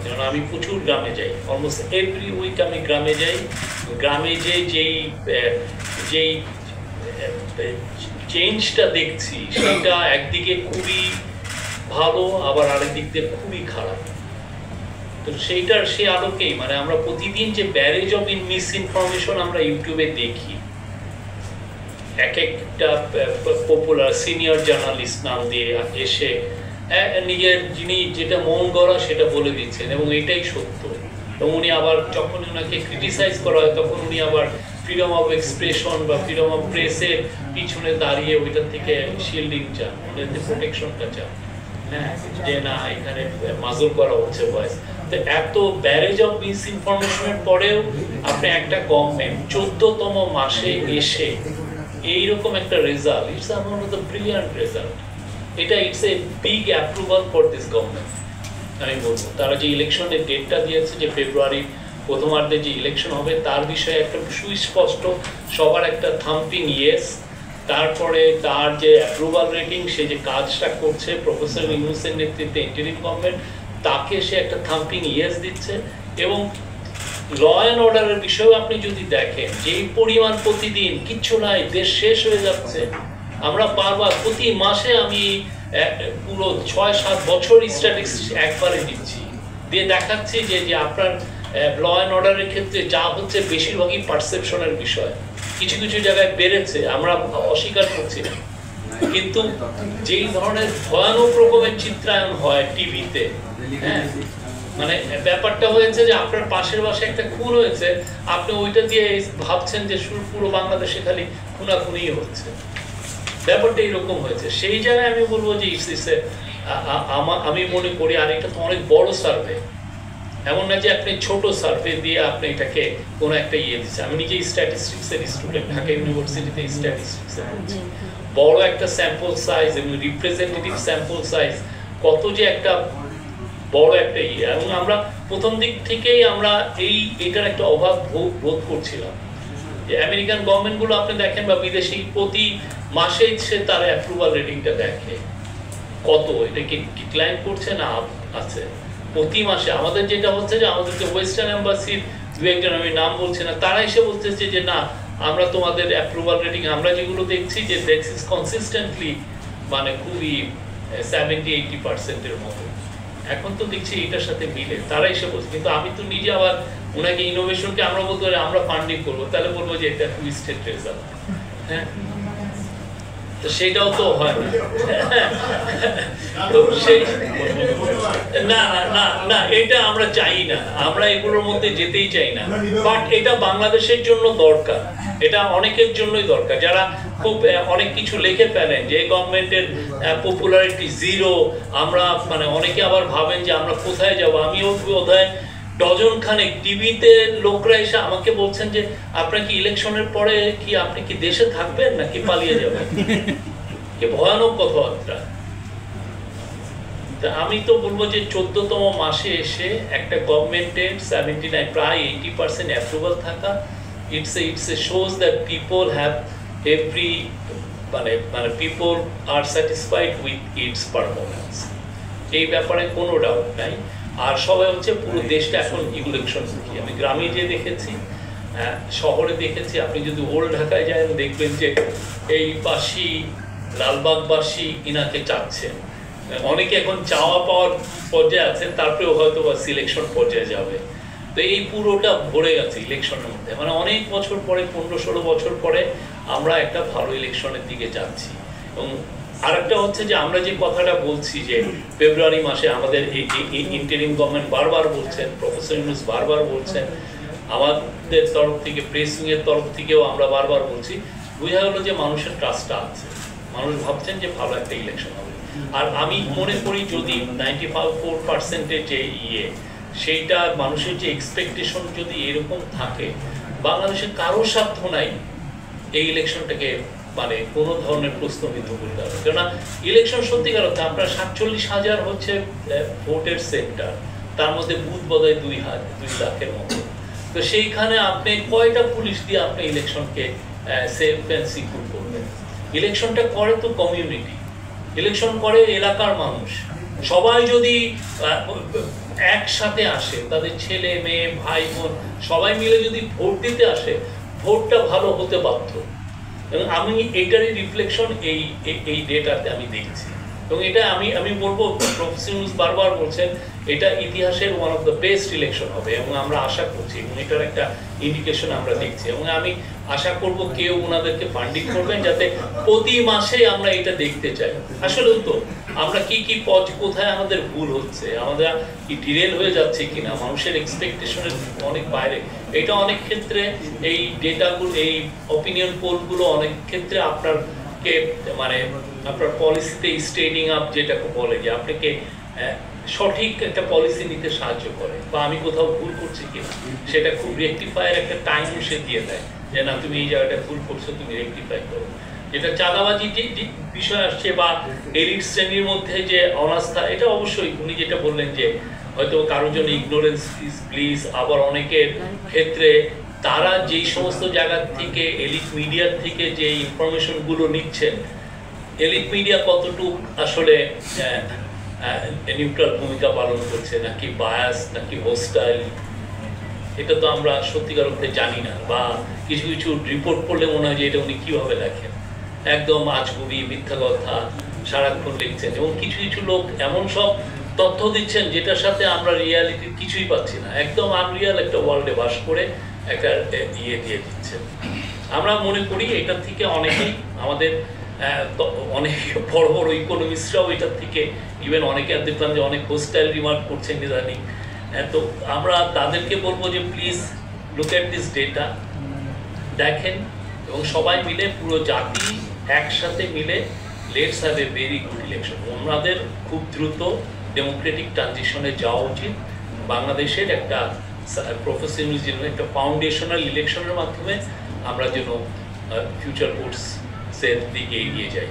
কারণ আমি প্রচুর গ্রামে যাই, অলমোস্ট এভরি উইক আমি গ্রামে যাই। গ্রামে যে যেই চেঞ্জটা দেখছি সেটা একদিকে খুবই ভালো, আবার আরেক দিক দিয়ে খুবই খারাপ। তো সেইটার সে আলোকেই মানে আমরা প্রতিদিন যে ব্যারেজ অফ মিস ইনফরমেশন আমরা ইউটিউবে দেখি, এক একটা পপুলার সিনিয়র জার্নালিস্ট নাম দিয়ে এসে নিজের যিনি যেটা মন গড়া সেটা বলে দিচ্ছেন এবং এটাই সত্য। এবং উনি আবার যখন ওনাকে ক্রিটিসাইজ করা হয় তখন উনি আবার ফ্রিডম অফ এক্সপ্রেশন বা ফ্রিডম অফ প্রেসের পিছনে দাঁড়িয়ে ওইটার থেকে শিল্ডিং চান, ওনাদের প্রোটেকশনটা চান। হ্যাঁ, যে না এখানে মাজুর করা হচ্ছে ভয়েস। তো এত ব্যারেজ অফ মিস ইনফরমেশনের পরেও আপনি একটা গভর্নমেন্ট 14তম মাসে এসে এইরকম একটা result, it's one of the brilliant result. এটা it's a big approval for this government. আমি বলবো তারা যে ইলেকশনের ডেটটা দিয়েছে যে ফেব্রুয়ারি প্রথমার্ধে যে ইলেকশন হবে তার বিষয়ে একটা সুস্পষ্ট সবার একটা থাম্পিং ইয়েস। তারপরে তার যে অ্যাপ্রুভাল রেটিং, সে যে কাজটা করছে প্রফেসর ইউনূসের নেতৃত্বে ইন্টারিম গভর্নমেন্ট, তাকে সে একটা থাম্পিং ইয়েস দিচ্ছে। এবং ল অ্যান্ড অর্ডারের বিষয়েও আপনি যদি দেখেন যেই পরিমাণ প্রতিদিন কিচ্ছু নাই, দেশ শেষ হয়ে যাচ্ছে, আমরা বারবার প্রতি মাসে আমি পুরো 6-7 বছর স্ট্যাটিস্টিক্স একবারে দিচ্ছি, দিয়ে দেখাচ্ছি যে আপনার ল অ্যান্ড অর্ডারের ক্ষেত্রে যা হচ্ছে বেশিরভাগই পারসেপশনের বিষয়। কিছু কিছু জায়গায় বেড়েছে, আমরা অস্বীকার করছি না, কিন্তু যেই ধরনের ভয়ানক রকমের চিত্রায়ন হয় টিভিতে, হ্যাঁ, মানে ব্যাপারটা হয়েছে যে আপনার পাশের বাসায় একটা খুন হয়েছে, আপনি ওইটা দিয়ে ভাবছেন যে পুরো বাংলাদেশে খালি খুনাখুনি হচ্ছে। ব্যাপারটা এরকম হয়েছে। সেই জায়গায় আমি বলবো যে আমি মনে করি, আর এটা তো অনেক বড় সার্ভে, এমন না যে আপনি ছোট সার্ভে দিয়ে আপনি এটাকে কোনো একটা দিচ্ছে। আমি নিজে স্ট্যাটিস্টিক্সের স্টুডেন্ট, ঢাকা ইউনিভার্সিটিতে স্ট্যাটিস্টিক্সে পড়ছি। বড় একটা স্যাম্পল সাইজ এবং রিপ্রেজেন্টেটিভ স্যাম্পল সাইজ, কত যে একটা বড় একটা এবং আমরা প্রথম দিক থেকেই আমরা এটার একটা অভাব বোধ করছিলাম যে আমেরিকান গভর্নমেন্টগুলো আপনি দেখেন বা বিদেশি প্রতি মাসেই সে তার অ্যাপ্রুভাল রেটিংটা দেখে কত, এটা কি ডিক্লাইন করছে না আছে প্রতি মাসে। আমাদের যেটা হচ্ছে যে আমাদেরকে ওয়েস্টার্ন এম্বাসির দু একজন, আমি নাম বলছি না, তারা এসে বলতেছে যে না আমরা তোমাদের অ্যাপ্রুভাল রেটিং আমরা যেগুলো দেখছি যে দেখছিস কনসিস্টেন্টলি মানে খুবই 70-80% মতো। এখন তো দেখছি এটার সাথে মিলে তারা এসে বলছে, কিন্তু আমি তো নিজে আবার ওনাকে ইনোভেশনকে আমরা বলতে পারি আমরা ফান্ডিং করবো, তাহলে বলবো যে এটা টুইস্টেড রেজাল্ট। হ্যাঁ, তো সেটাও তো হয় তো সেই না না না, এটা আমরা চাই না, আমরা এগুলোর মধ্যে যেতেই চাই না। বাট এটা বাংলাদেশের জন্য দরকার, এটা অনেকের জন্যই দরকার যারা খুব অনেক কিছু লিখে ফেলেন যে গভর্নমেন্টের পপুলারিটি জিরো। আমরা মানে অনেকে আবার ভাবেন যে আমরা কোথায় যাব। আমিও বোধহয় ডজন খানেক টিভিতে লোকরা এসে আমাকে বলছেন যে আপনার কি ইলেকশনের পরে কি আপনি কি দেশে থাকবেন নাকি পালিয়ে যাবেন, কি ভয়ানক কথাবার্তা। আমি তো বলবো যে 14তম মাসে এসে একটা গভর্নমেন্টের 79 প্রায় 80% অ্যাপ্রুভাল থাকা, it's a shows that people have every মানে people are satisfied with its performance, এই ব্যাপারে কোনো ডাউট নাই। আর সবাই হচ্ছে পুরো দেশটা এখন ইলেকশন মুখী। আমি গ্রামে যে দেখেছি, শহরে দেখেছি, আপনি যদি ওল্ড ঢাকায় যান দেখবেন যে এই বাসী লালবাগবাসী ইনাকে চাচ্ছেন, অনেকে এখন চাওয়া পাওয়ার পর্যায়ে আছেন, তারপরেও হয়তো বা সিলেকশন পর্যায়ে যাবে। তো এই পুরোটা ভরে গেছে ইলেকশনের মধ্যে, মানে অনেক বছর পরে 15-16 বছর পরে আমরা একটা ভালো ইলেকশনের দিকে যাচ্ছি। এবং আরেকটা হচ্ছে যে আমরা যে কথাটা বলছি যে ফেব্রুয়ারি মাসে আমাদের ইন্টারিম গভর্নমেন্ট বারবার বলছেন, প্রফেসর ইউনূস বারবার বলছেন, আমাদের তরফ থেকে প্রেস উইংয়ের তরফ থেকেও আমরা বারবার বলছি, বোঝা গেল যে মানুষের ট্রাস্টটা আছে, মানুষ ভাবছেন যে ভালো একটা ইলেকশন হবে। আর আমি মনে করি যদি 94% যে সেইটা মানুষের যে এক্সপেকটেশন যদি এরকম থাকে, বাংলাদেশের কারো স্বার্থ নাই এই ইলেকশনটাকে মানে কোনো ধরনের প্রশ্নবিদ্ধ করতে হবে। কেননা ইলেকশন সত্যিকার অর্থে আপনার 47,000 হচ্ছে ভোটের সেন্টার, তার মধ্যে বুথ বোধহয় 2 লাখের মতো। তো সেইখানে আপনি কয়টা পুলিশ দিয়ে আপনি ইলেকশনকে সেফ অ্যান্ড সিকিউর করবেন? ইলেকশনটা করে তো কমিউনিটি, ইলেকশন করে এলাকার মানুষ। সবাই যদি একসাথে আসে, তাদের ছেলে মেয়ে ভাই বোন সবাই মিলে যদি ভোট দিতে আসে, ভোটটা ভালো হতে বাধ্য। এবং আমি এটারই রিফ্লেকশন এই ডেটাতে আমি দেখছি। এবং এটা আমি বলবো, প্রফেসর বারবার বলছেন এটা ইতিহাসের one of the best election হবে, এবং আমরা আশা করছি, এবং এটার একটা ইন্ডিকেশন আমরা দেখছি। এবং আমি আশা করব কেউ ওনাদেরকে ফান্ডিং করবেন, যাতে প্রতি মাসে আমরা এটা দেখতে চাই। আসলেও তো আমরা কি কোথায় আমাদের ভুল হচ্ছে, আমরা কি ডিরেল হয়ে যাচ্ছে কিনা, মানুষের এক্সপেকটেশনের অনেক বাইরে। এটা অনেক ক্ষেত্রে এই ডেটাগুলো, এই অপিনিয়ন পোলগুলো অনেক ক্ষেত্রে আপনাকে মানে আপনার পলিসিতে স্টেডিং আপ যেটাকে বলে, যে আপনাকে সঠিক একটা পলিসি নিতে সাহায্য করে, বা আমি কোথাও ভুল করছি কিনা সেটা খুব রেকটিফায়ার একটা টাইম সে দিয়ে দেয়, যে না তুমি এই জায়গাটা ভুল করছো, তুমি রেকটিফাই করো। যেটা চাঁদাবাজি যে বিষয় আসছে, বা এলিট শ্রেণীর মধ্যে যে অনাস্থা, এটা অবশ্যই উনি যেটা বললেন যে হয়তো কারোর জন্য ইগনোরেন্স ইজ ব্লিস, আবার অনেকের ক্ষেত্রে তারা যেই সমস্ত জায়গা থেকে এলিট মিডিয়ার থেকে যে ইনফরমেশনগুলো নিচ্ছেন, এলিট মিডিয়া কতটুকু আসলে নিউট্রাল ভূমিকা পালন করছে, নাকি বায়াস, নাকি হোস্টাইল, এটা তো আমরা সত্যিকার অর্থে জানি না। বা কিছু কিছু রিপোর্ট করলে মনে হয় যে এটা উনি কীভাবে লেখেন, একদম আজগুবি মিথ্যা কথা সারাক্ষণ লিখছেন। এবং কিছু কিছু লোক এমন সব তথ্য দিচ্ছেন যেটার সাথে আমরা রিয়ালিটির কিছুই পাচ্ছি না, একদম আনরিয়াল একটা ওয়ার্ল্ডে বাস করে একটা ইয়ে দিয়ে দিচ্ছেন। আমরা মনে করি এটার থেকে অনেকেই আমাদের অনেক বড় বড় ইকোনমিস্টরাও এটার থেকে, ইভেন অনেকে দেখলাম যে অনেক হোস্টাইল রিমার্ক করছেন ইদানিং। তো আমরা তাদেরকে বলবো যে please look at this data, দেখেন, এবং সবাই মিলে পুরো জাতি একসাথে মিলে let's have a very good election. ওনাদের খুব দ্রুত ডেমোক্রেটিক ট্রানজিশনে যাওয়া উচিত। বাংলাদেশের একটা প্রফেশনাল জন্য একটা ফাউন্ডেশনাল ইলেকশনের মাধ্যমে আমরা যেন ফিউচার কোর্সের দিকে এগিয়ে যাই।